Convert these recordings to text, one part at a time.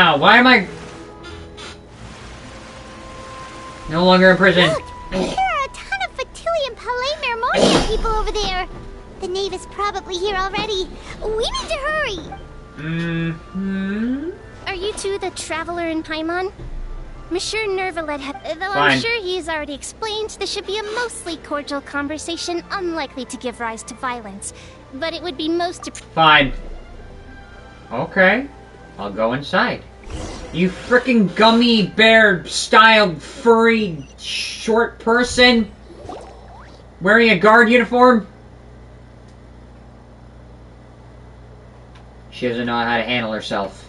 now. Why am I no longer in prison? Look, there are a ton of Fatui and Palamir people over there. The knave is probably here already. We need to hurry. Are you two the traveler in Paimon? Monsieur Nervalet though Fine. I'm sure he's already explained, this should be a mostly cordial conversation, unlikely to give rise to violence. But it would be most... Fine. Okay. I'll go inside. You frickin' gummy bear-styled furry short person wearing a guard uniform? She doesn't know how to handle herself.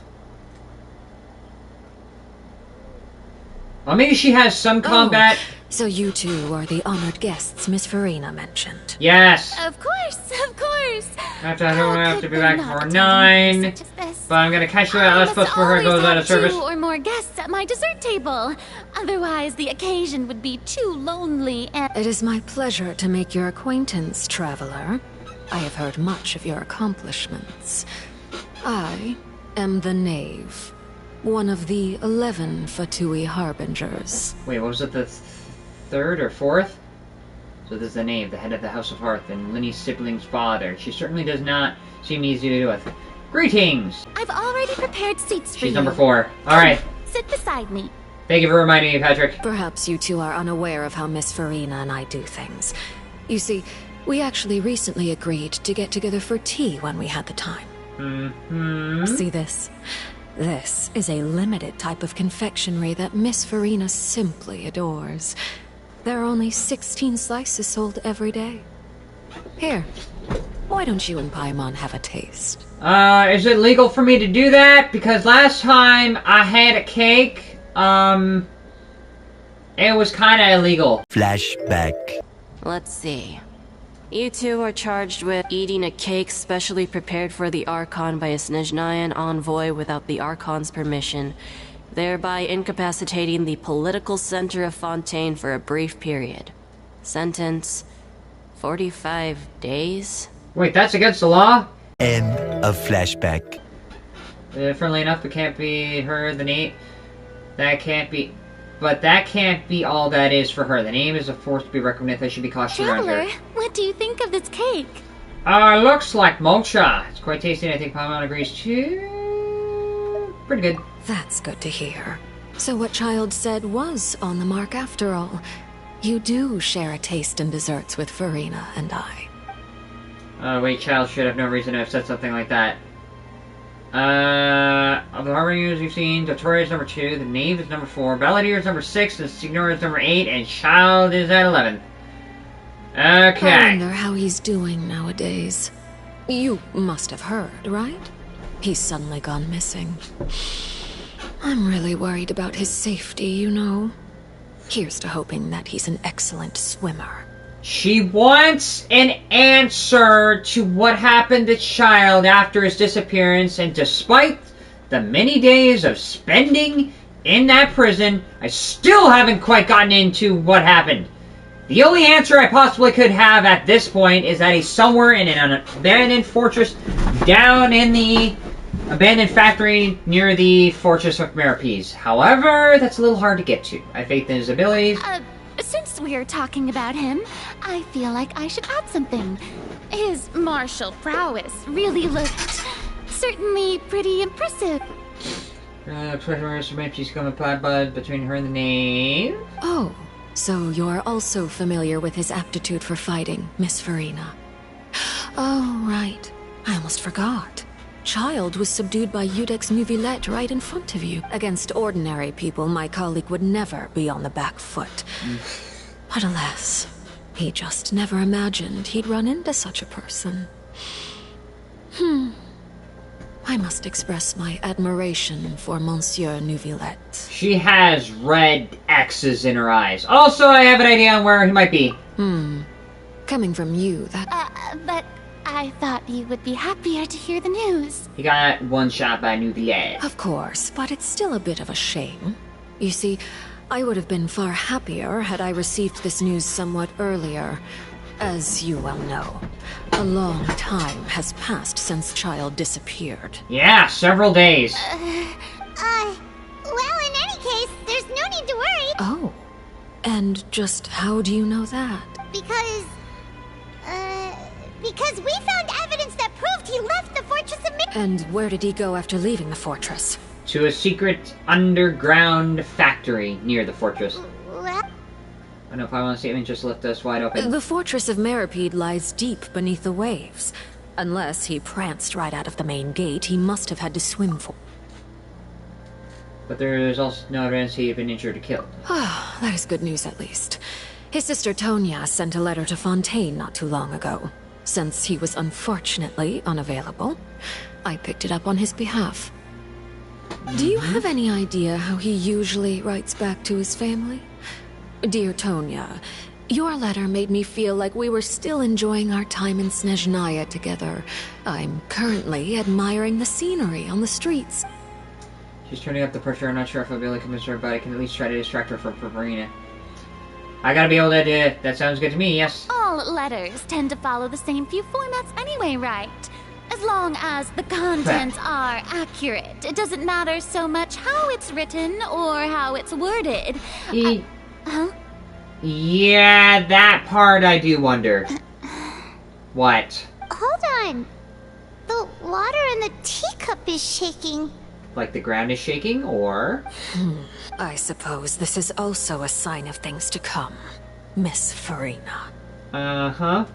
Well, maybe she has some combat. Oh, so you two are the honored guests Miss Furina mentioned. Yes. Of course, of course. I don't have to be back before 9. But I'm gonna catch you at last bus before her goes out of service. 2 or more guests at my dessert table. Otherwise, the occasion would be too lonely and... It is my pleasure to make your acquaintance, traveler. I have heard much of your accomplishments. I am the Knave, one of the 11 Fatui Harbingers. Wait, what was it, the 3rd or 4th? So this is the Knave, the head of the House of Hearth, and Linny's sibling's father. She certainly does not seem easy to deal with. Greetings! I've already prepared seats for you. She's number 4. Alright. Sit beside me. Thank you for reminding me, Patrick. Perhaps you two are unaware of how Miss Furina and I do things. You see, we actually recently agreed to get together for tea when we had the time. See this? This is a limited type of confectionery that Miss Furina simply adores. There are only 16 slices sold every day. Here, why don't you and Paimon have a taste? Is it legal for me to do that? Because last time I had a cake, it was kinda illegal. Flashback. Let's see. You two are charged with eating a cake specially prepared for the Archon by a Snezhnayan envoy without the Archon's permission, thereby incapacitating the political center of Fontaine for a brief period. Sentence: 45 days? Wait, that's against the law? End of flashback. Friendly enough, but can't be her, the name. That can't be... But that can't be all that is for her. The name is a force to be reckoned with. I should be cautious around Traveler, her. what do you think of this cake? Looks like mocha. It's quite tasty, and I think Paimon agrees too. Pretty good. That's good to hear. So what Child said was on the mark after all. You do share a taste in desserts with Furina and I. Wait, Child should have no reason to have said something like that. Of the Harbingers we've seen, Dotoria is number 2, the Knave is number 4, Balladeer is number 6, the Signora is number 8, and Child is at 11. Okay. I wonder how he's doing nowadays. You must have heard, right? He's suddenly gone missing. I'm really worried about his safety, you know. Here's to hoping that he's an excellent swimmer. She wants an answer to what happened to Child after his disappearance, and despite the many days of spending in that prison, I still haven't quite gotten into what happened. The only answer I possibly could have at this point is that he's somewhere in an abandoned fortress down in the abandoned factory near the Fortress of Meripes. However, that's a little hard to get to. I have faith in his abilities. Since we're talking about him, I feel like I should add something. His martial prowess really looked certainly pretty impressive. She's come applied bud between her and the Knave. Oh, so you're also familiar with his aptitude for fighting, Miss Furina. Oh, right. I almost forgot. Child was subdued by Udex Neuvillette right in front of you. Against ordinary people, my colleague would never be on the back foot. But alas, he just never imagined he'd run into such a person. I must express my admiration for Monsieur Neuvillette. She has red X's in her eyes. Also, I have an idea on where he might be. Coming from you, that... But I thought you would be happier to hear the news. He got one shot by Neuvillette. Of course, but it's still a bit of a shame. You see, I would have been far happier had I received this news somewhat earlier. As you well know, a long time has passed since Child disappeared. Yeah, several days. Well, in any case, there's no need to worry. Oh. And just how do you know that? Because we found evidence that proved he left the Fortress of And where did he go after leaving the fortress? To a secret underground factory near the fortress. What? I don't know if I want to see it, just left us wide open. The fortress of Meripede lies deep beneath the waves. Unless he pranced right out of the main gate, he must have had to swim for. But there is also no evidence he had been injured or killed. Ah, that is good news at least. His sister Tonya sent a letter to Fontaine not too long ago. Since he was unfortunately unavailable, I picked it up on his behalf. Do you have any idea how he usually writes back to his family? Dear Tonya, your letter made me feel like we were still enjoying our time in Snezhnaya together. I'm currently admiring the scenery on the streets. She's turning up the pressure. I'm not sure if I'll be able to convince her, but I can at least try to distract her from Furina. I gotta be able to do. That sounds good to me, yes. All letters tend to follow the same few formats anyway, right? As long as the contents are accurate, it doesn't matter so much how it's written or how it's worded. Huh? Yeah, that part I do wonder. What? Hold on. The water in the teacup is shaking. Like the ground is shaking, or? I suppose this is also a sign of things to come, Miss Furina. Uh-huh.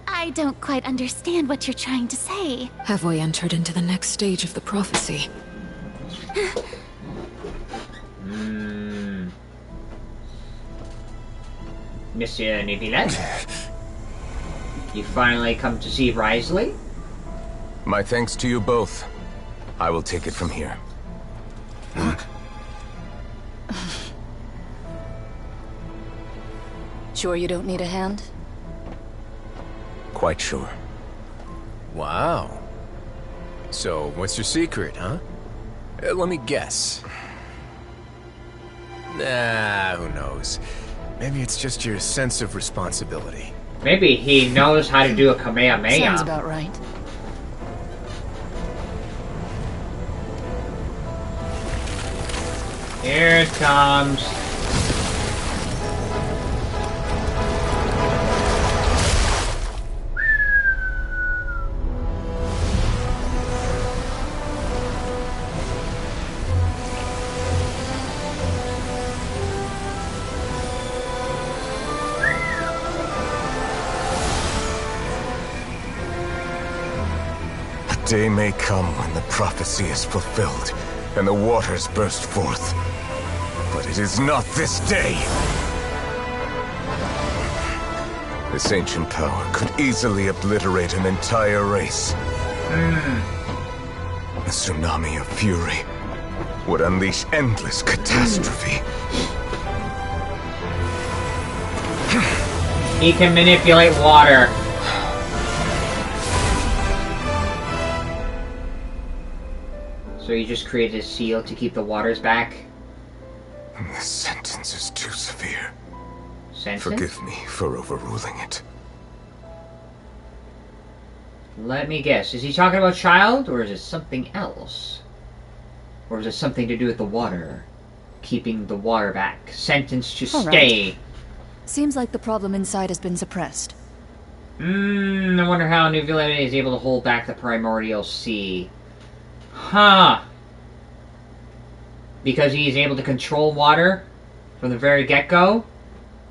I don't quite understand what you're trying to say. Have we entered into the next stage of the prophecy? Monsieur Neuvillette? You finally come to see Risley? My thanks to you both. I will take it from here. Sure you don't need a hand? Quite sure. Wow. So, what's your secret, huh? Let me guess. Nah, who knows? Maybe it's just your sense of responsibility. Maybe he knows how to do a Kamehameha. Sounds about right. Here it comes. A day may come when the prophecy is fulfilled, and the waters burst forth. But it is not this day! This ancient power could easily obliterate an entire race. A tsunami of fury would unleash endless catastrophe. He can manipulate water. So you just created a seal to keep the waters back? This sentence is too severe. Sentence? Forgive me for overruling it. Let me guess. Is he talking about child, or is it something else? Or is it something to do with the water? Keeping the water back. Sentence to All stay. right. Seems like the problem inside has been suppressed. I wonder how Neuvillette is able to hold back the primordial sea. Huh. Because he's able to control water from the very get-go?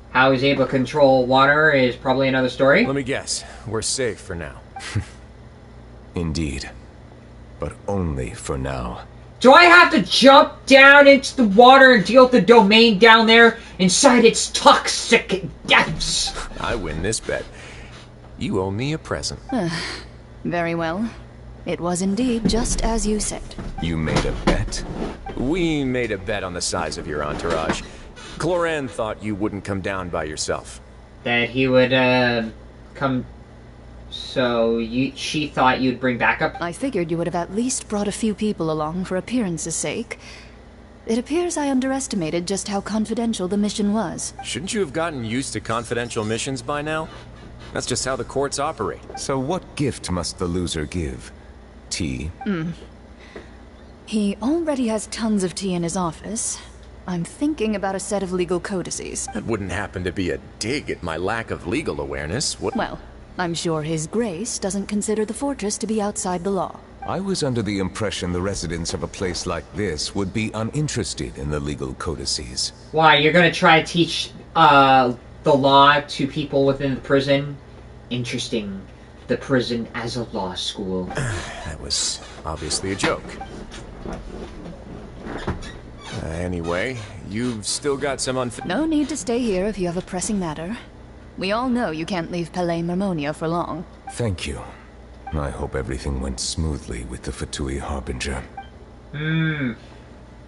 How he's able to control water is probably another story. Let me guess. We're safe for now. Indeed. But only for now. Do I have to jump down into the water and deal with the domain down there inside its toxic depths? I win this bet. You owe me a present. Very well. It was indeed just as you said. You made a bet? We made a bet on the size of your entourage. Cloran thought you wouldn't come down by yourself. That he would, come... So, she thought you'd bring backup? I figured you would have at least brought a few people along for appearance's sake. It appears I underestimated just how confidential the mission was. Shouldn't you have gotten used to confidential missions by now? That's just how the courts operate. So what gift must the loser give? Tea? He already has tons of tea in his office. I'm thinking about a set of legal codices. That wouldn't happen to be a dig at my lack of legal awareness, would... Well, I'm sure His Grace doesn't consider the fortress to be outside the law. I was under the impression the residents of a place like this would be uninterested in the legal codices. Why, you're gonna try to teach the law to people within the prison? Interesting. The prison as a law school. That was obviously a joke. Anyway, you've still got some No need to stay here if you have a pressing matter. We all know you can't leave Palais Mermonia for long. Thank you. I hope everything went smoothly with the Fatui Harbinger.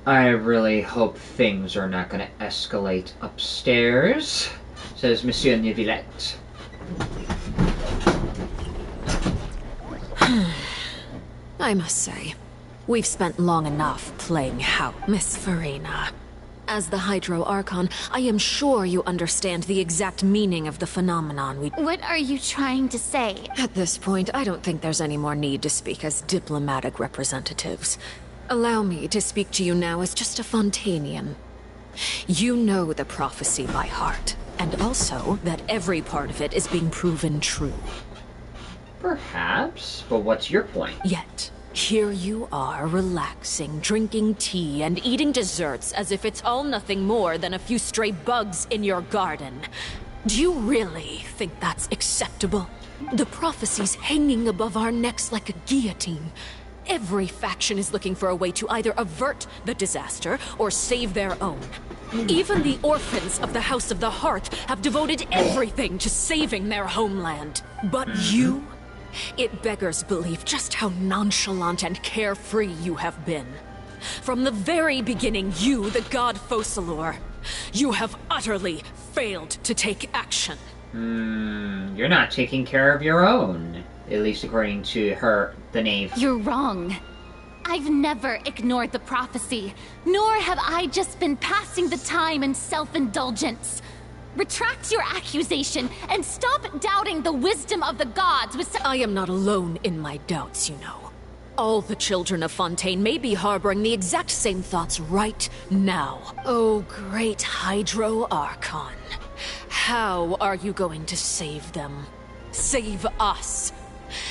I really hope things are not gonna escalate upstairs, says Monsieur Neuvillette. I must say, we've spent long enough playing house, Miss Furina. As the Hydro Archon, I am sure you understand the exact meaning of the phenomenon we... What are you trying to say? At this point, I don't think there's any more need to speak as diplomatic representatives. Allow me to speak to you now as just a Fontanian. You know the prophecy by heart, and also that every part of it is being proven true. Perhaps, but what's your point? Yet, here you are, relaxing, drinking tea, and eating desserts as if it's all nothing more than a few stray bugs in your garden. Do you really think that's acceptable? The prophecy's hanging above our necks like a guillotine. Every faction is looking for a way to either avert the disaster or save their own. Even the orphans of the House of the Hearth have devoted everything to saving their homeland. But you? It beggars belief just how nonchalant and carefree you have been. From the very beginning, you, the god Focalor, you have utterly failed to take action. You're not taking care of your own. At least according to her, the knave. You're wrong. I've never ignored the prophecy, nor have I just been passing the time in self-indulgence. Retract your accusation and stop doubting the wisdom of the gods with I am not alone in my doubts, you know. All the children of Fontaine may be harboring the exact same thoughts right now. Oh, great Hydro Archon. How are you going to save them? Save us?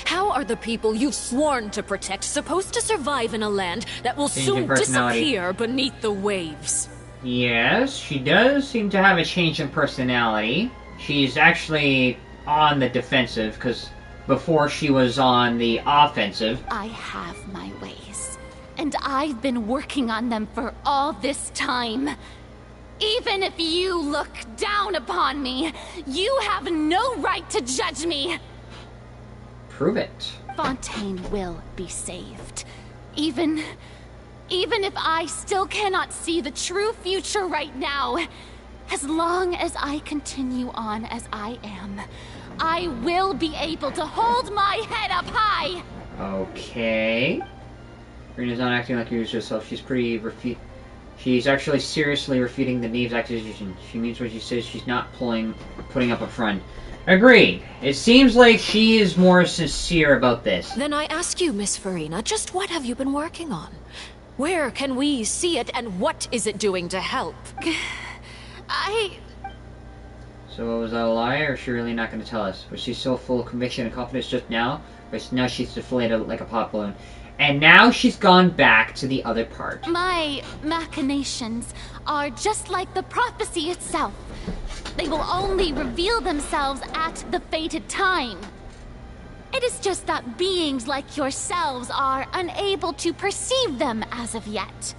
How are the people you've sworn to protect supposed to survive in a land that will soon disappear beneath the waves? Yes, she does seem to have a change in personality. She's actually on the defensive, because before she was on the offensive. I have my ways, and I've been working on them for all this time. Even if you look down upon me, you have no right to judge me. Prove it. Fontaine will be saved. Even if I still cannot see the true future right now, as long as I continue on as I am, I will be able to hold my head up high! Okay. Rena's not acting like herself. She's actually seriously refuting the knave's accusation. She means what she says. She's not putting up a front. Agreed. It seems like she is more sincere about this. Then I ask you, Miss Furina, just what have you been working on? Where can we see it, and what is it doing to help? So was that a lie, or is she really not going to tell us? Was she so full of conviction and confidence just now? But now she's deflated like a pop balloon. And now she's gone back to the other part. My machinations are just like the prophecy itself. They will only reveal themselves at the fated time. It is just that beings like yourselves are unable to perceive them as of yet.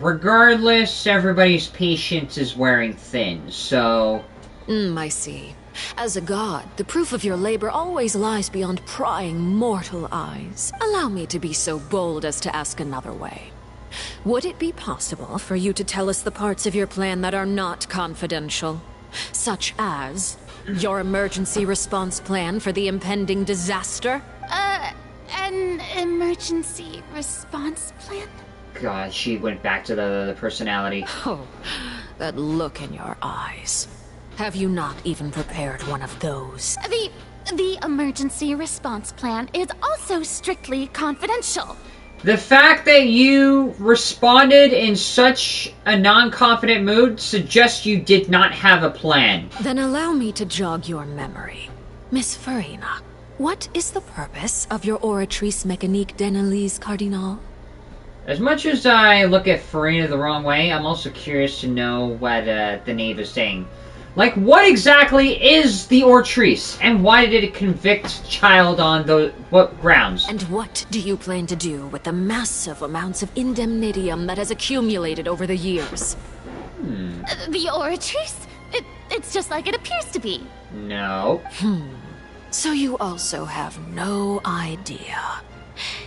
Regardless, everybody's patience is wearing thin, so... I see. As a god, the proof of your labor always lies beyond prying mortal eyes. Allow me to be so bold as to ask another way. Would it be possible for you to tell us the parts of your plan that are not confidential? Such as your emergency response plan for the impending disaster? An emergency response plan? God, she went back to the personality. Oh, that look in your eyes. Have you not even prepared one of those? The emergency response plan is also strictly confidential. The fact that you responded in such a non-confident mood suggests you did not have a plan. Then allow me to jog your memory. Miss Furina, what is the purpose of your oratrice mécanique d'analyse cardinal? As much as I look at Furina the wrong way, I'm also curious to know what the knave is saying. Like, what exactly is the Oratrice, and why did it convict Child on what grounds? And what do you plan to do with the massive amounts of indemnitium that has accumulated over the years? The Oratrice? It's just like it appears to be. No. So you also have no idea.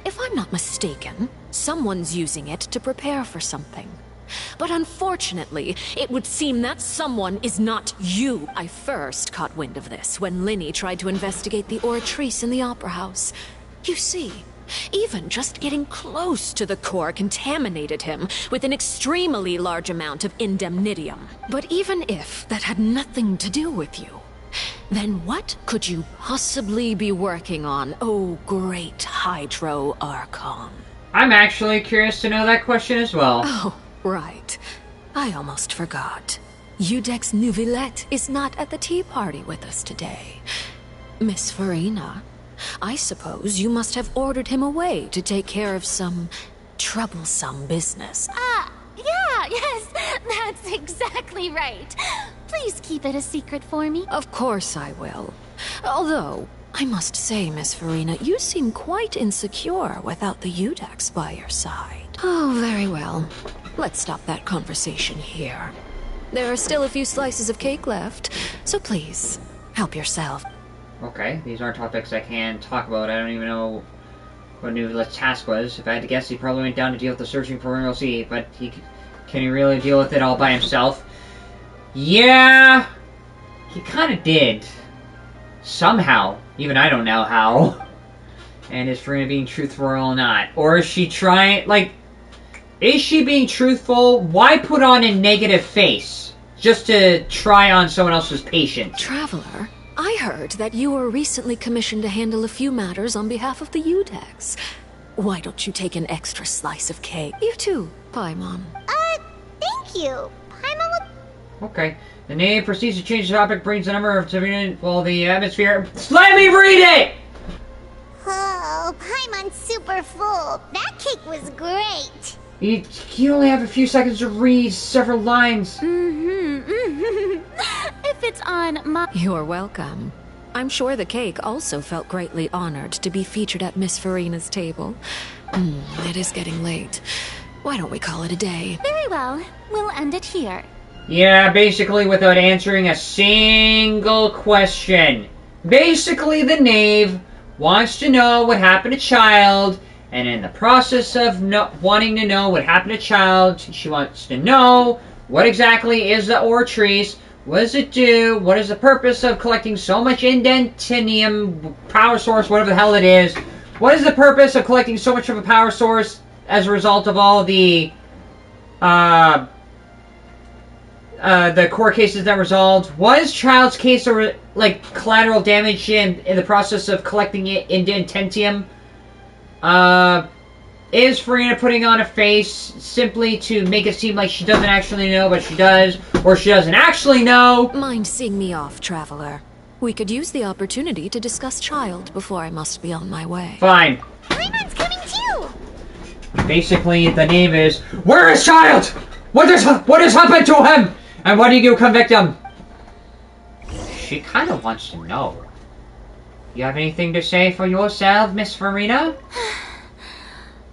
If I'm not mistaken, someone's using it to prepare for something. But unfortunately, it would seem that someone is not you. I first caught wind of this when Linny tried to investigate the Oratrice in the Opera House. You see, even just getting close to the core contaminated him with an extremely large amount of indemnitium. But even if that had nothing to do with you, then what could you possibly be working on, oh great Hydro Archon? I'm actually curious to know that question as well. Oh, right. I almost forgot. Udex Nouvillette is not at the tea party with us today. Miss Furina, I suppose you must have ordered him away to take care of some troublesome business. Yes, that's exactly right. Please keep it a secret for me. Of course I will. Although, I must say, Miss Furina, you seem quite insecure without the Udex by your side. Oh, very well. Let's stop that conversation here. There are still a few slices of cake left, so please, help yourself. Okay, these aren't topics I can talk about. I don't even know what Nouvillette's task was. If I had to guess, he probably went down to deal with the searching for Emerald Sea, but can he really deal with it all by himself? Yeah, he kind of did. Somehow. Even I don't know how. And is Furina being truthful or not? Or is she trying, like, is she being truthful? Why put on a negative face? Just to try on someone else's patience. Traveler, I heard that you were recently commissioned to handle a few matters on behalf of the Udex. Why don't you take an extra slice of cake? You too, Paimon. Thank you. Paimon would... Okay. The knave proceeds to change the topic, brings the number of the atmosphere. Let me read it! Oh, Paimon's super full. That cake was great. You only have a few seconds to read several lines. If it's on my... You're welcome. I'm sure the cake also felt greatly honored to be featured at Miss Furina's table. It is getting late. Why don't we call it a day? Very well. We'll end it here. Yeah, basically without answering a single question. Basically, the knave wants to know what happened to Child, and in the process of wanting to know what happened to Child, she wants to know what exactly is the Oratrice, what does it do, what is the purpose of collecting so much indentinium power source, whatever the hell it is, what is the purpose of collecting so much of a power source as a result of all the court cases that resolved. Was Child's case like collateral damage in the process of collecting it in indentitium? Is Furina putting on a face simply to make it seem like she doesn't actually know, but she does, or she doesn't actually know? Mind seeing me off, Traveler? We could use the opportunity to discuss Child before I must be on my way. Fine. Paimon's coming too. Basically, the name is, where is Child? What has happened to him? And why did you convict him? She kind of wants to know. You have anything to say for yourself, Miss Furina?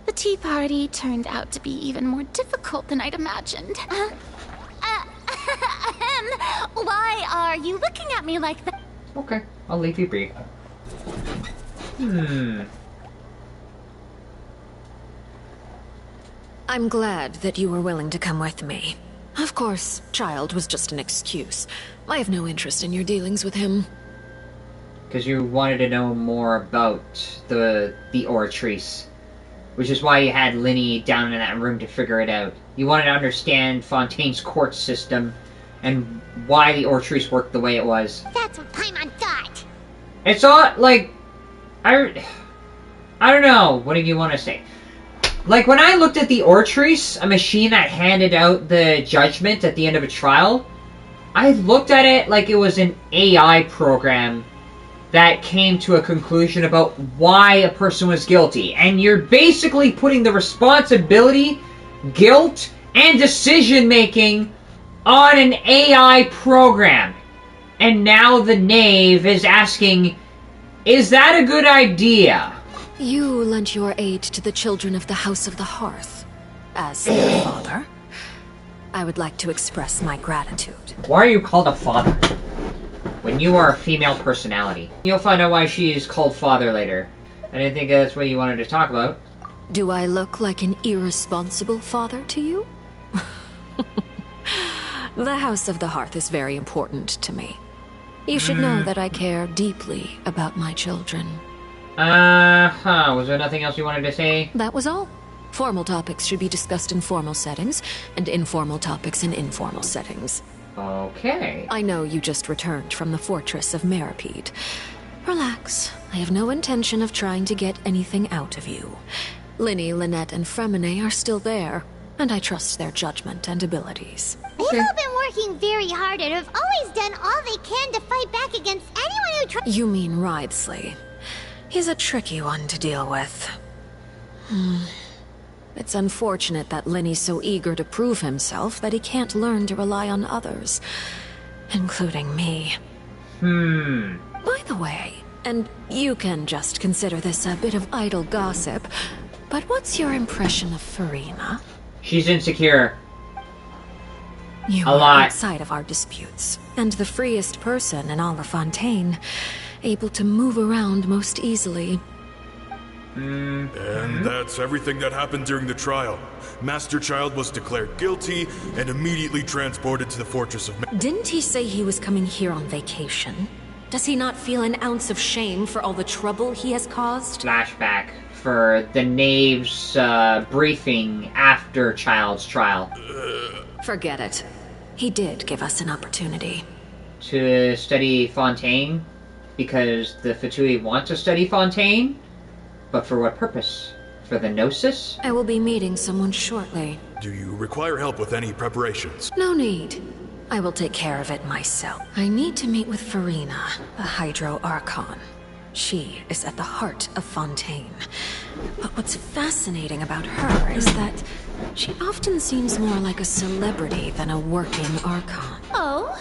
The tea party turned out to be even more difficult than I'd imagined. Why are you looking at me like that? Okay, I'll leave you be. I'm glad that you were willing to come with me. Of course, Child was just an excuse. I have no interest in your dealings with him. Because you wanted to know more about the Oratrice. Which is why you had Linny down in that room to figure it out. You wanted to understand Fontaine's court system and why the Oratrice worked the way it was. That's what Paimon thought. It's all, like... I don't know. What do you want to say? Like, when I looked at the Ortrice, a machine that handed out the judgment at the end of a trial, I looked at it like it was an AI program that came to a conclusion about why a person was guilty. And you're basically putting the responsibility, guilt, and decision-making on an AI program. And now the knave is asking, is that a good idea? You lent your aid to the children of the House of the Hearth. As their father, I would like to express my gratitude. Why are you called a father when you are a female personality? You'll find out why she is called father later. I didn't think that's what you wanted to talk about. Do I look like an irresponsible father to you? The House of the Hearth is very important to me. You should know that I care deeply about my children. Was there nothing else you wanted to say? That was all. Formal topics should be discussed in formal settings, and informal topics in informal settings. Okay. I know you just returned from the fortress of Meripede. Relax. I have no intention of trying to get anything out of you. Linny, Lynette, and Fremine are still there, and I trust their judgment and abilities. They've all been working very hard and have always done all they can to fight back against anyone who tries. You mean Ridesley. He's a tricky one to deal with. It's unfortunate that Linny's so eager to prove himself that he can't learn to rely on others, including me. By the way, and you can just consider this a bit of idle gossip, but what's your impression of Furina? She's insecure. You A are lot. outside of our disputes, and the freest person in all of Fontaine, able to move around most easily. And that's everything that happened during the trial. Master Child was declared guilty and immediately transported to the Fortress of Didn't he say he was coming here on vacation? Does he not feel an ounce of shame for all the trouble he has caused? Flashback for the knave's briefing after Child's trial. Forget it. He did give us an opportunity. To study Fontaine, because the Fatui want to study Fontaine? But for what purpose? For the Gnosis? I will be meeting someone shortly. Do you require help with any preparations? No need. I will take care of it myself. I need to meet with Furina, the Hydro Archon. She is at the heart of Fontaine. But what's fascinating about her is that she often seems more like a celebrity than a working Archon. Oh,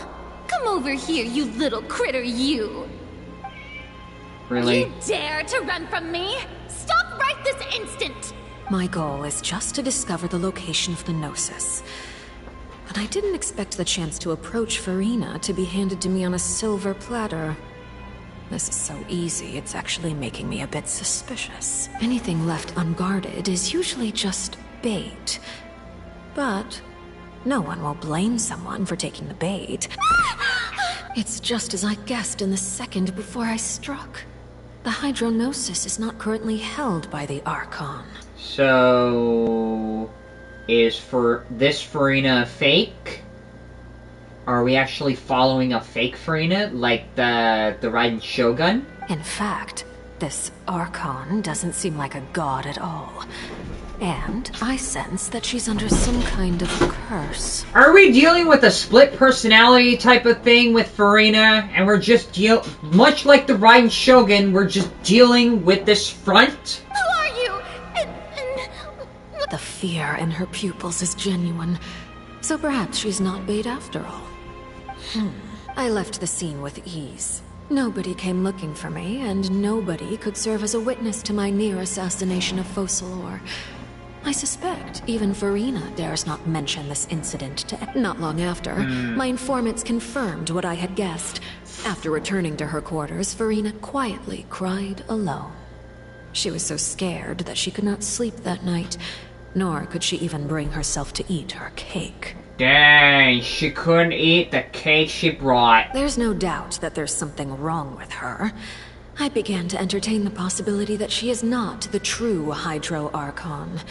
come over here, you little critter, you! Really? You dare to run from me? Stop right this instant! My goal is just to discover the location of the Gnosis. But I didn't expect the chance to approach Furina to be handed to me on a silver platter. This is so easy, it's actually making me a bit suspicious. Anything left unguarded is usually just bait. But no one will blame someone for taking the bait. It's just as I guessed in the second before I struck. The Hydrognosis is not currently held by the Archon. So, is for this Furina fake? Are we actually following a fake Furina, like the Raiden Shogun? In fact, this Archon doesn't seem like a god at all. And I sense that she's under some kind of curse. Are we dealing with a split personality type of thing with Furina, and we're just much like the Raiden Shogun, we're just dealing with this front? Who are you? The fear in her pupils is genuine, so perhaps she's not bait after all. I left the scene with ease. Nobody came looking for me, and nobody could serve as a witness to my near assassination of Focalor. I suspect even Furina dares not mention this incident to... Not long after, my informants confirmed what I had guessed. After returning to her quarters, Furina quietly cried alone. She was so scared that she could not sleep that night, nor could she even bring herself to eat her cake. Dang, she couldn't eat the cake she brought. There's no doubt that there's something wrong with her. I began to entertain the possibility that she is not the true Hydro Archon.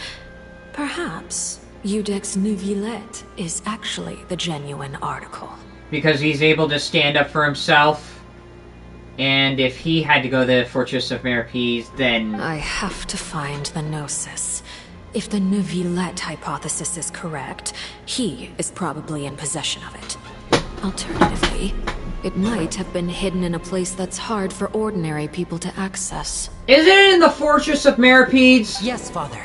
Perhaps Udex Neuvillette is actually the genuine article. Because he's able to stand up for himself. And if he had to go to the Fortress of Meripede, then... I have to find the Gnosis. if the Neuvillette hypothesis is correct, he is probably in possession of it. Alternatively, it might have been hidden in a place that's hard for ordinary people to access. Is it in the Fortress of Maripedes? Yes, Father.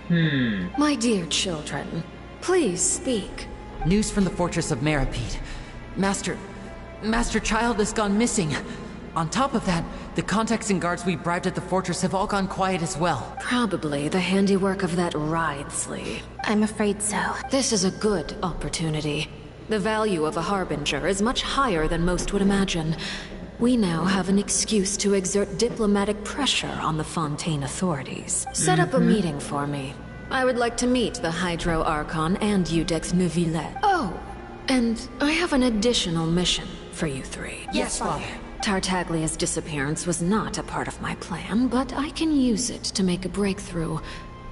My dear children, please speak. News from the Fortress of Maripede. Master Child has gone missing. On top of that, the contacts and guards we bribed at the fortress have all gone quiet as well. Probably the handiwork of that Ridesley. I'm afraid so. This is a good opportunity. The value of a harbinger is much higher than most would imagine. We now have an excuse to exert diplomatic pressure on the Fontaine authorities. Set up a meeting for me. I would like to meet the Hydro Archon and Iudex Neuvillette. Oh, and I have an additional mission for you three. Yes, Father. Tartaglia's disappearance was not a part of my plan, but I can use it to make a breakthrough.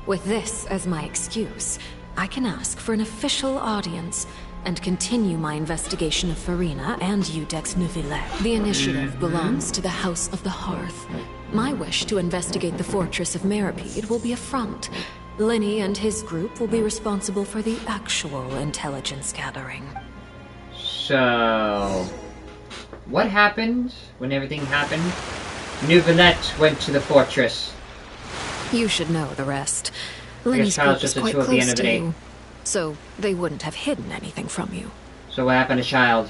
With this as my excuse, I can ask for an official audience and continue my investigation of Furina and Iudex Neuvillette. The initiative belongs to the House of the Hearth. My wish to investigate the Fortress of Maripede will be a front. Lenny and his group will be responsible for the actual intelligence gathering. So... what happened when everything happened? Neuvillette went to the fortress. You should know the rest. Lenny's group is quite close to you, so they wouldn't have hidden anything from you. So what happened to Child?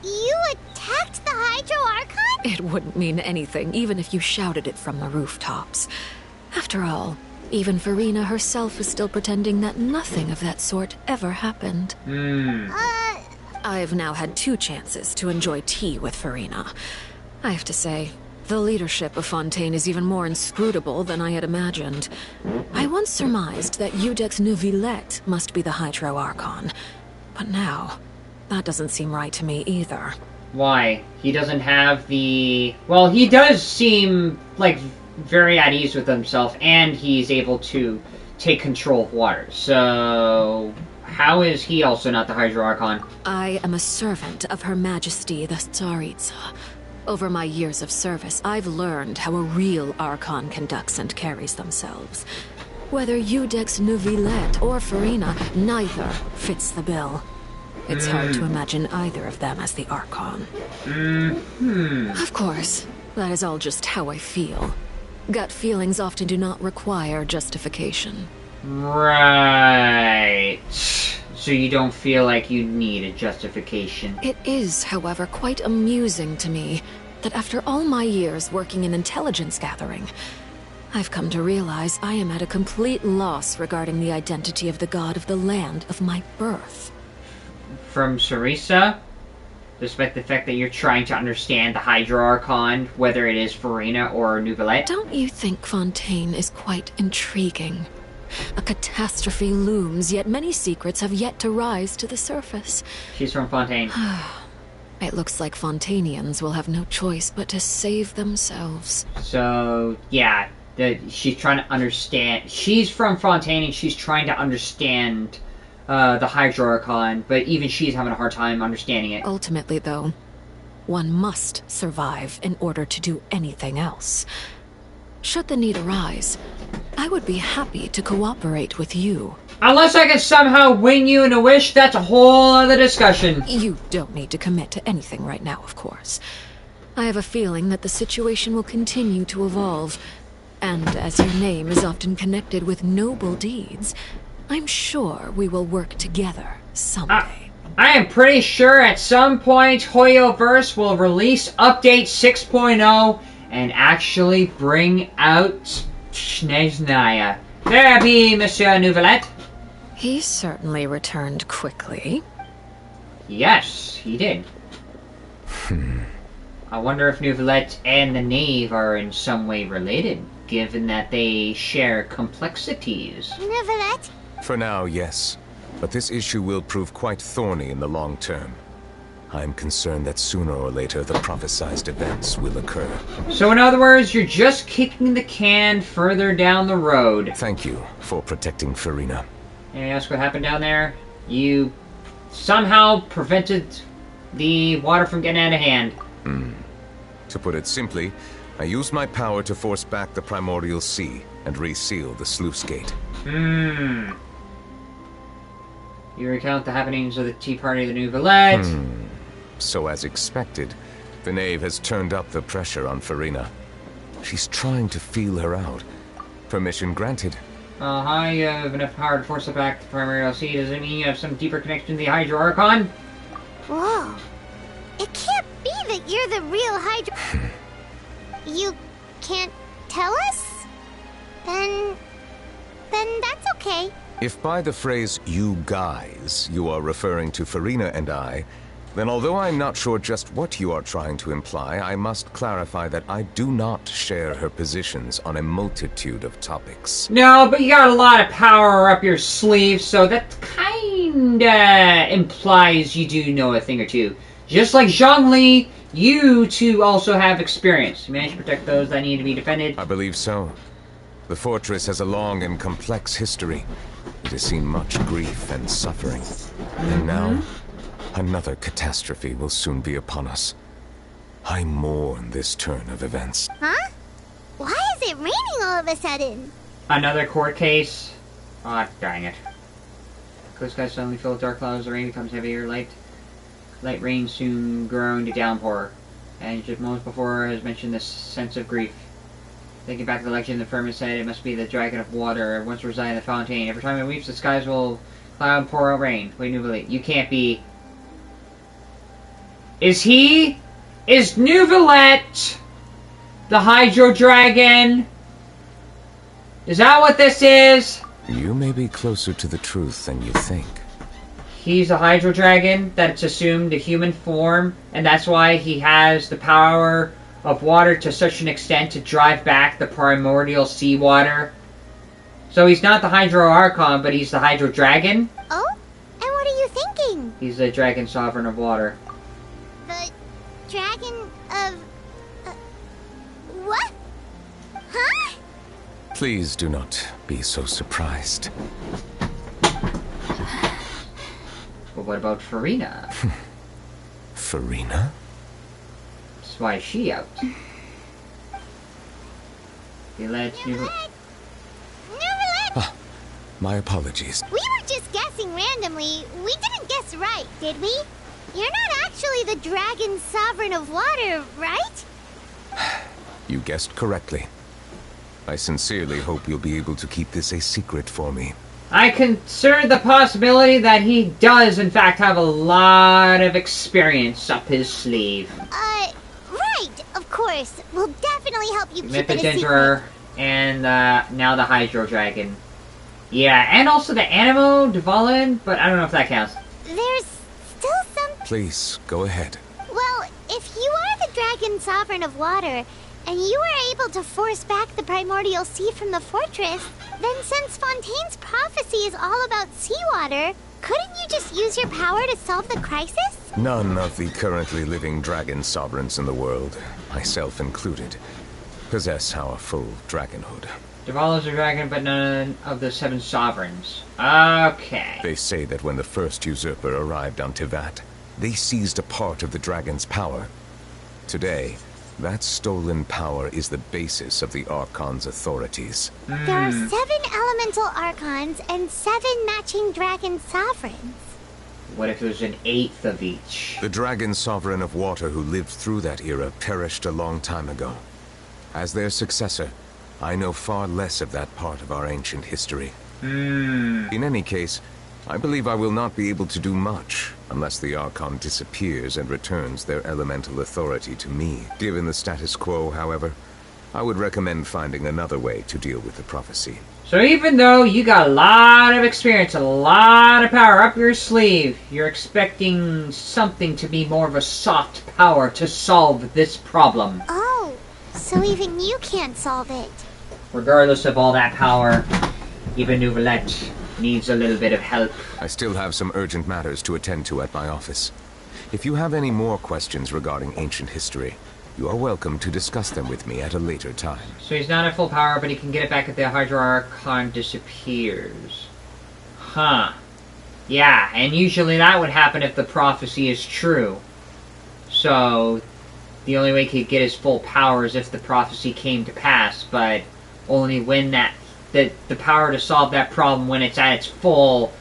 You attacked the Hydro Archon? It wouldn't mean anything, even if you shouted it from the rooftops. After all, even Furina herself is still pretending that nothing of that sort ever happened. I've now had 2 chances to enjoy tea with Furina. I have to say, the leadership of Fontaine is even more inscrutable than I had imagined. I once surmised that Iudex Neuvillette must be the Hydro Archon, but now, that doesn't seem right to me either. Why? He doesn't have the... well, he does seem, like, very at ease with himself, and he's able to take control of water, so... how is he also not the Hydro Archon? I am a servant of Her Majesty the Tsaritsa. Over my years of service, I've learned how a real Archon conducts and carries themselves. Whether Iudex Neuvillette or Furina, neither fits the bill. It's hard to imagine either of them as the Archon. Of course, that is all just how I feel. Gut feelings often do not require justification. Right. So you don't feel like you need a justification. It is, however, quite amusing to me that after all my years working in intelligence gathering, I've come to realize I am at a complete loss regarding the identity of the god of the land of my birth. From Sarisa? Despite the fact that you're trying to understand the Hydro Archon, whether it is Furina or Neuvillette? Don't you think Fontaine is quite intriguing? A catastrophe looms, yet many secrets have yet to rise to the surface. She's from Fontaine. It looks like Fontainians will have no choice but to save themselves. So, yeah, she's trying to understand. She's from Fontaine and she's trying to understand the Hydro Archon, but even she's having a hard time understanding it. Ultimately, though, one must survive in order to do anything else. Should the need arise, I would be happy to cooperate with you. Unless I can somehow win you in a wish, that's a whole other discussion. You don't need to commit to anything right now, of course. I have a feeling that the situation will continue to evolve, and as your name is often connected with noble deeds, I'm sure we will work together someday. I am pretty sure at some point Hoyoverse will release Update 6.0 and actually bring out Snezhnaya. There be, Monsieur Neuvillette. He certainly returned quickly. Yes, he did. I wonder if Neuvillette and the Knave are in some way related, given that they share complexities. Neuvillette? For now, yes. But this issue will prove quite thorny in the long term. I'm concerned that sooner or later the prophesized events will occur. So in other words, you're just kicking the can further down the road. Thank you for protecting Furina. And ask what happened down there? You somehow prevented the water from getting out of hand. To put it simply, I used my power to force back the primordial sea, and reseal the sluice gate. You recount the happenings of the Tea Party of the New Villette. So as expected, the knave has turned up the pressure on Furina. She's trying to feel her out. Permission granted. You have enough power to force it back to the primary LC. Does it mean you have some deeper connection to the Hydro Archon? Whoa. It can't be that you're the real Hydro... You can't tell us? Then that's okay. If by the phrase, you guys, you are referring to Furina and I, then although I'm not sure just what you are trying to imply, I must clarify that I do not share her positions on a multitude of topics. No, but you got a lot of power up your sleeve, so that kinda implies you do know a thing or two. Just like Zhongli, you two also have experience. You managed to protect those that need to be defended. I believe so. The fortress has a long and complex history. It has seen much grief and suffering. And now, another catastrophe will soon be upon us. I mourn this turn of events. Huh? Why is it raining all of a sudden? Another court case? Ah, dang it. Clear skies suddenly fill with dark clouds. The rain becomes heavier. Light rain soon grow into downpour. And just moments before has mentioned this sense of grief. Thinking back to the legend, the Firman said it must be the dragon of water, once residing in the Fontaine. Every time it weeps, the skies will cloud and pour out rain. Wait, Nouvelle, you can't be... Is Nouvellette the Hydro Dragon? Is that what this is? You may be closer to the truth than you think. He's a Hydro Dragon that's assumed a human form, and that's why he has the power of water to such an extent to drive back the primordial seawater. So he's not the Hydro Archon, but he's the Hydro Dragon. Oh? And what are you thinking? He's the Dragon Sovereign of Water. The Dragon of... what? Huh? Please do not be so surprised. But what about Furina? Furina? Why is she out? My apologies. We were just guessing randomly. We didn't guess right, did we? You're not actually the Dragon Sovereign of Water, right? You guessed correctly. I sincerely hope you'll be able to keep this a secret for me. I consider the possibility that he does, in fact, have a lot of experience up his sleeve. Right, of course. We'll definitely help you keep it a secret. And now the Hydro Dragon. Yeah, and also the Animo Dvalin, but I don't know if that counts. There's still some... Please, go ahead. Well, if you are the Dragon Sovereign of Water, and you were able to force back the primordial sea from the fortress, then since Fontaine's prophecy is all about seawater, couldn't you just use your power to solve the crisis? None of the currently living dragon sovereigns in the world, myself included, possess our full dragonhood. Duvall is a dragon, but none of the 7 sovereigns. Okay. They say that when the first usurper arrived on Tivat, they seized a part of the dragon's power. Today, that stolen power is the basis of the Archon's authorities. There are 7 elemental Archons and 7 matching dragon sovereigns. What if there's an 8th of each? The Dragon Sovereign of Water who lived through that era perished a long time ago. As their successor, I know far less of that part of our ancient history. In any case, I believe I will not be able to do much unless the Archon disappears and returns their elemental authority to me. Given the status quo, however, I would recommend finding another way to deal with the prophecy. So even though you got a lot of experience, a lot of power up your sleeve, you're expecting something to be more of a soft power to solve this problem. Oh, so even you can't solve it. Regardless of all that power, even Nouvellette needs a little bit of help. I still have some urgent matters to attend to at my office. If you have any more questions regarding ancient history, you are welcome to discuss them with me at a later time. So he's not at full power, but he can get it back if the Hydro Archon disappears. Huh. Yeah, and usually that would happen if the prophecy is true. So, the only way he could get his full power is if the prophecy came to pass, but only when the power to solve that problem when it's at its full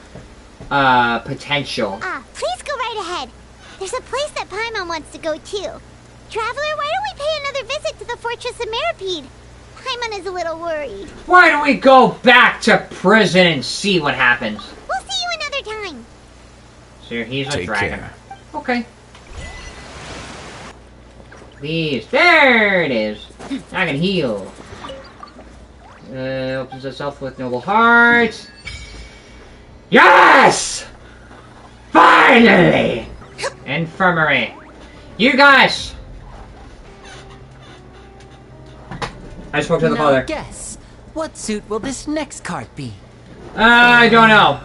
potential. Please go right ahead. There's a place that Paimon wants to go too. Traveler, why don't we pay another visit to the Fortress of Meripede? Paimon is a little worried. Why don't we go back to prison and see what happens? We'll see you another time. So he's a Take dragon. care. Okay. Please. There it is. I can heal. Opens itself with noble hearts. Yes! Finally! Infirmary. You guys! I spoke to the Now father. guess, what suit will this next card be? I don't know.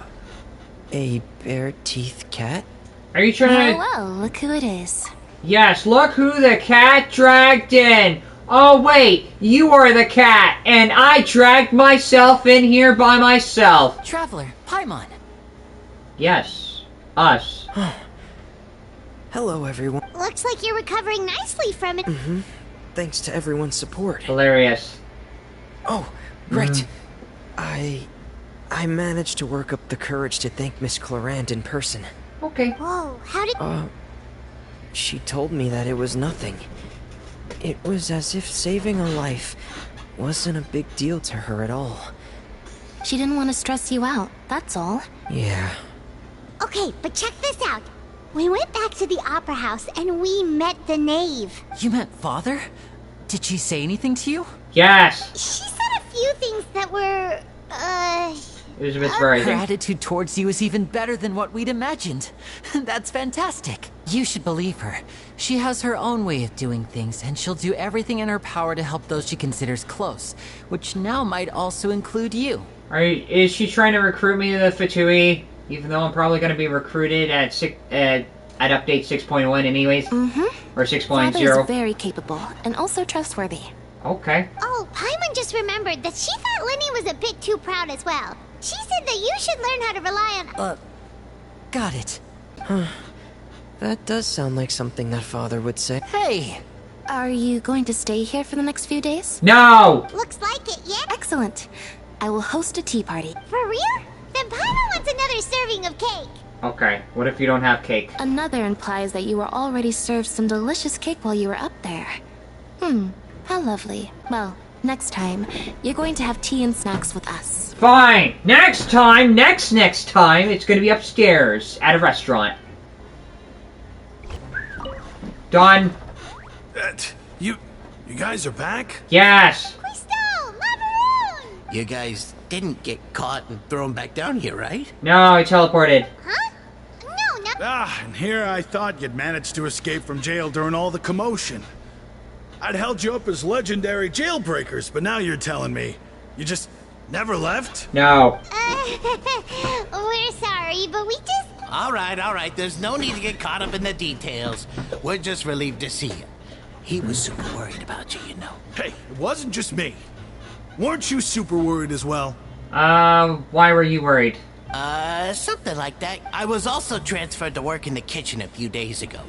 A bare teeth cat? Are you trying to... well, look who it is. Yes, look who the cat dragged in. Oh wait, you are the cat, and I dragged myself in here by myself. Traveler, Paimon. Yes, us. Hello, everyone. Looks like you're recovering nicely from it. Thanks to everyone's support. Hilarious. Oh, right. I managed to work up the courage to thank Miss Clorand in person. Okay. Whoa, how did... She told me that it was nothing. It was as if saving a life wasn't a big deal to her at all. She didn't want to stress you out, that's all. Yeah. Okay, but check this out. We went back to the opera house and we met the knave. You met Father? Did she say anything to you? Yes. She said a few things that were, It was a bit Her surprising. attitude towards you is even better than what we'd imagined. That's fantastic. You should believe her. She has her own way of doing things, and she'll do everything in her power to help those she considers close, which now might also include you. Is she trying to recruit me to the Fatui? Even though I'm probably going to be recruited at update 6.1 anyways? Or 6.0? Father is very capable, and also trustworthy. Okay. Oh, Paimon just remembered that she thought Lenny was a bit too proud as well. She said that you should learn how to rely on... Got it. That does sound like something that Father would say. Hey! Are you going to stay here for the next few days? No! Looks like it, yeah? Excellent. I will host a tea party. For real? Then Paimon wants another serving of cake. Okay, what if you don't have cake? Another implies that you were already served some delicious cake while you were up there. How lovely. Well, next time, you're going to have tea and snacks with us. Fine! Next time, next time, it's gonna be upstairs at a restaurant. Done. You guys are back? Yes! Crystal! Macaroon! You guys didn't get caught and thrown back down here, right? No, I teleported. Huh? No, not... And here I thought you'd managed to escape from jail during all the commotion. I'd held you up as legendary jailbreakers, but now you're telling me you just never left? No. We're sorry, but we just... All right. There's no need to get caught up in the details. We're just relieved to see you. He was super worried about you, you know. Hey, it wasn't just me. Weren't you super worried as well? Why were you worried? Something like that. I was also transferred to work in the kitchen a few days ago.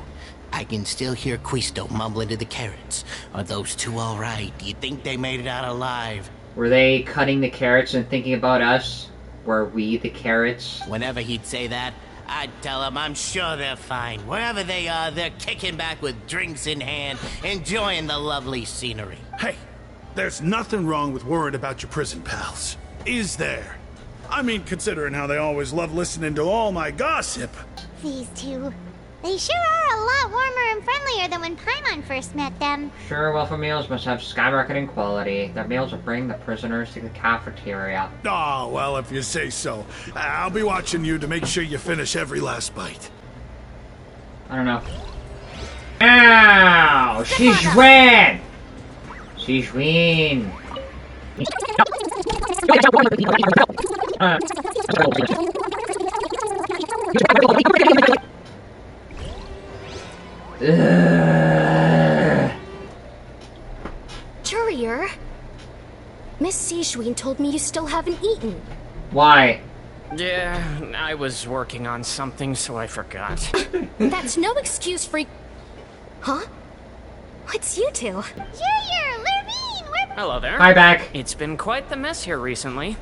I can still hear Quisto mumbling to the carrots. Are those two all right? Do you think they made it out alive? Were they cutting the carrots and thinking about us? Were we the carrots? Whenever he'd say that, I'd tell him I'm sure they're fine. Wherever they are, they're kicking back with drinks in hand, enjoying the lovely scenery. Hey, there's nothing wrong with worrying about your prison pals. Is there? I mean, considering how they always love listening to all my gossip. These two... They sure are a lot warmer and friendlier than when Paimon first met them. Sure, welfare meals must have skyrocketing quality. Their meals will bring the prisoners to the cafeteria. Oh, well, if you say so. I'll be watching you to make sure you finish every last bite. I don't know. Ow! She's win! She's win! Courier, Miss Sijwin told me you still haven't eaten. Why? Yeah, I was working on something, so I forgot. That's no excuse for... Huh? What's you two? Courier, Lurvine, we're Hello there. Hi, back. It's been quite the mess here recently.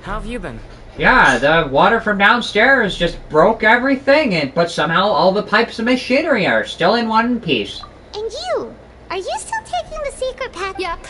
How have you been? Yeah, the water from downstairs just broke everything, but somehow all the pipes and machinery are still in one piece. And you? Are you still taking the secret path? Yep.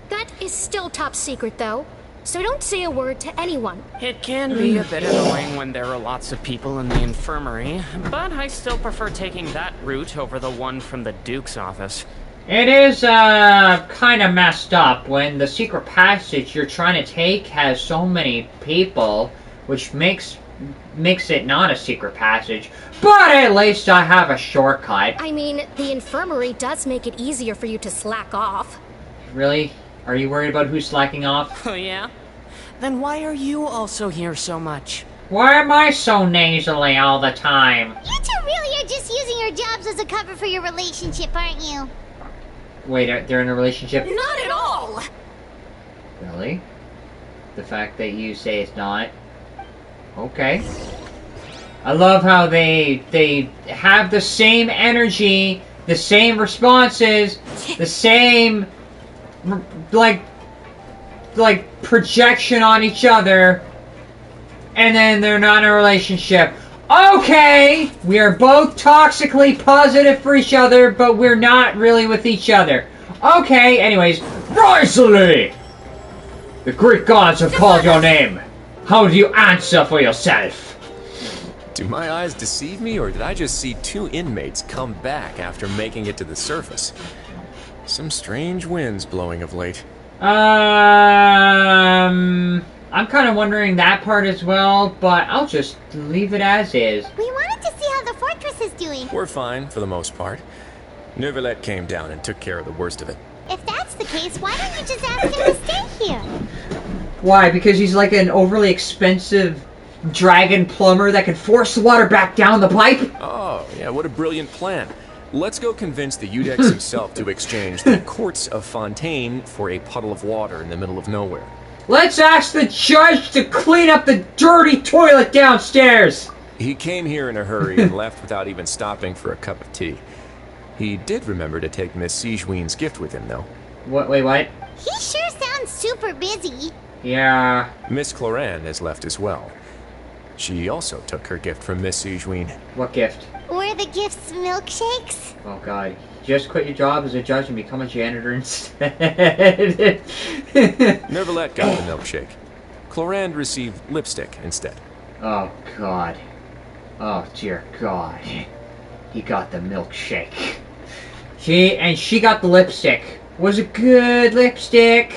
That is still top secret, though. So don't say a word to anyone. It can be a bit annoying when there are lots of people in the infirmary, but I still prefer taking that route over the one from the Duke's office. It is, kind of messed up when the secret passage you're trying to take has so many people, which makes it not a secret passage. But at least I have a shortcut. I mean, the infirmary does make it easier for you to slack off. Really? Are you worried about who's slacking off? Oh, yeah? Then why are you also here so much? Why am I so nasally all the time? You two really are just using your jobs as a cover for your relationship, aren't you? Wait, they're in a relationship? Not at all! Really? The fact that you say it's not? Okay. I love how they have the same energy, the same responses, the same like projection on each other, and then they're not in a relationship. Okay, we are both toxically positive for each other, but we're not really with each other. Okay, anyways, Rosalie! The Greek gods have called your name. How do you answer for yourself? Do my eyes deceive me, or did I just see two inmates come back after making it to the surface? Some strange winds blowing of late. I'm kind of wondering that part as well, but I'll just leave it as is. We wanted to see how the fortress is doing. We're fine, for the most part. Neuvillette came down and took care of the worst of it. If that's the case, why don't you just ask him to stay here? Why? Because he's like an overly expensive dragon plumber that can force the water back down the pipe? Oh, yeah, what a brilliant plan. Let's go convince the Udex himself to exchange the courts of Fontaine for a puddle of water in the middle of nowhere. Let's ask the judge to clean up the dirty toilet downstairs! He came here in a hurry and left without even stopping for a cup of tea. He did remember to take Miss Sigewinne's gift with him, though. What? Wait, what? He sure sounds super busy. Yeah. Miss Cloran has left as well. She also took her gift from Miss Sigewinne. What gift? Were the gifts milkshakes? Oh god. Just quit your job as a judge and become a janitor instead. Neuvillette got the milkshake. Cloran received lipstick instead. Oh god. Oh dear god. He got the milkshake. She got the lipstick. Was it good lipstick?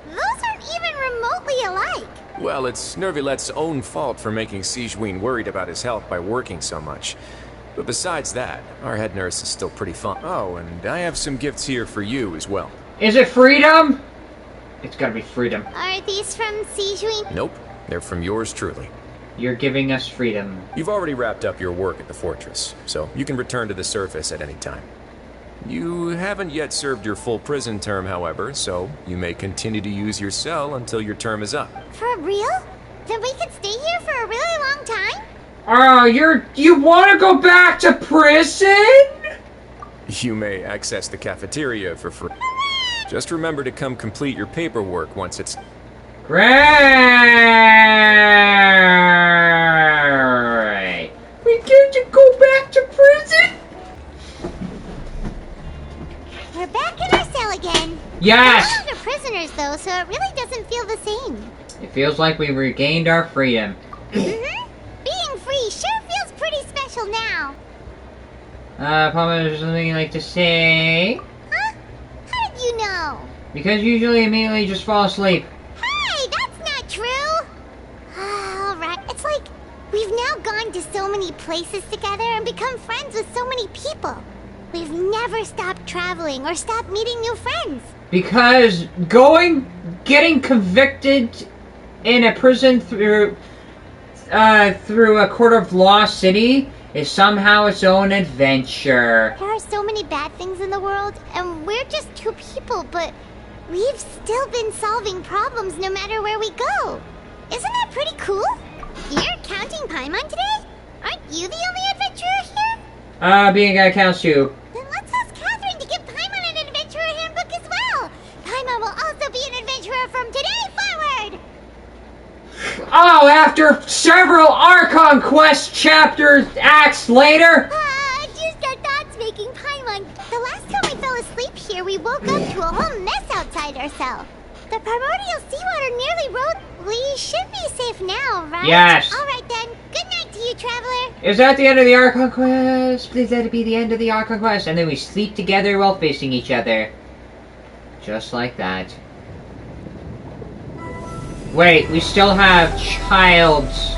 Those aren't even remotely alike. Well, it's Neuvillette's own fault for making Sigewinne worried about his health by working so much. But besides that, our head nurse is still pretty fun. Oh, and I have some gifts here for you as well. Is it freedom? It's gotta be freedom. Are these from Sigewinne? Nope, they're from yours truly. You're giving us freedom. You've already wrapped up your work at the fortress, so you can return to the surface at any time. You haven't yet served your full prison term, however, so you may continue to use your cell until your term is up. For real? Then we could stay here for a really long time? Oh, you want to go back to prison? You may access the cafeteria for free. Just remember to come complete your paperwork once it's... Great! We get to go back to prison? We're back in our cell again. Yes! We're no longer prisoners, though, so it really doesn't feel the same. It feels like we regained our freedom. Being free sure feels pretty special now. Papa, is there something you'd like to say? Huh? How did you know? Because usually immediately just fall asleep. Hey, that's not true. Alright, it's like we've now gone to so many places together and become friends with so many people. We've never stopped traveling or stopped meeting new friends. Because getting convicted in a prison through a court of law city is somehow its own adventure. There are so many bad things in the world, and we're just two people, but we've still been solving problems no matter where we go. Isn't that pretty cool? You're counting Paimon today? Aren't you the only adventurer here? Being a guy counts too. Then let's ask Catherine to give Paimon an adventurer handbook as well. Paimon After several Archon quest acts later. Just our thoughts making Paimon. The last time we fell asleep here, we woke up to a whole mess outside our cell. The primordial seawater nearly rode. We should be safe now, right? Yes. All right then. Good night to you, traveler. Is that the end of the Archon quest? Please let it be the end of the Archon quest. And then we sleep together while facing each other. Just like that. Wait, we still have Child's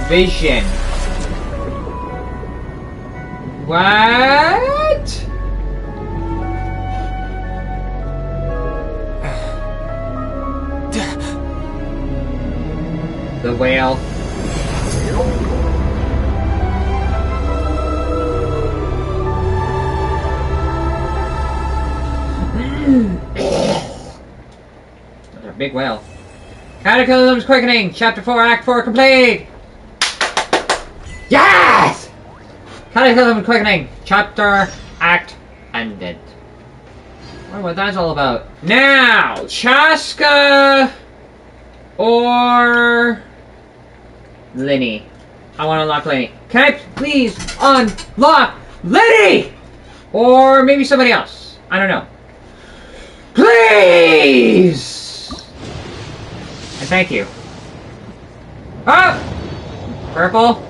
vision. What? The whale. Another big whale. Cataclysm's Quickening, Chapter 4, Act 4 complete! Yes! Cataclysm's Quickening, Chapter, Act ended. I wonder what that's all about. Now, Chaska or Linny. I want to unlock Linny. Can I please unlock Linny? Or maybe somebody else. I don't know. Please! And thank you. Oh! Purple.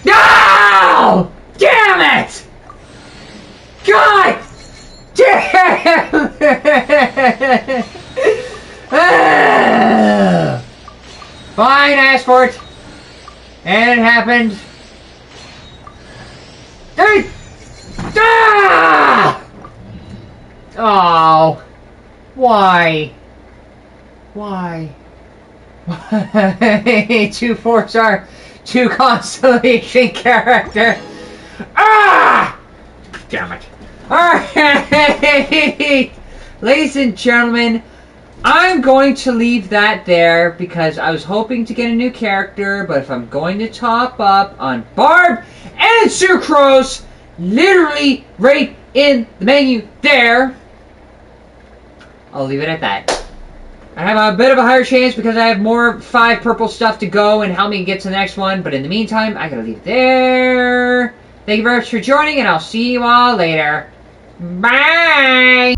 No! Damn it! God! Damn it! Fine, I asked for it. And it happened. Ah! Oh. Why? Why? 2 4-star, 2 constellation character. Ah! Damn it. Alright! Ladies and gentlemen, I'm going to leave that there because I was hoping to get a new character, but if I'm going to top up on Barb and Sucrose, literally right in the menu there, I'll leave it at that. I have a bit of a higher chance because I have more 5 purple stuff to go and help me get to the next one, but in the meantime, I gotta leave it there. Thank you very much for joining, and I'll see you all later. Bye!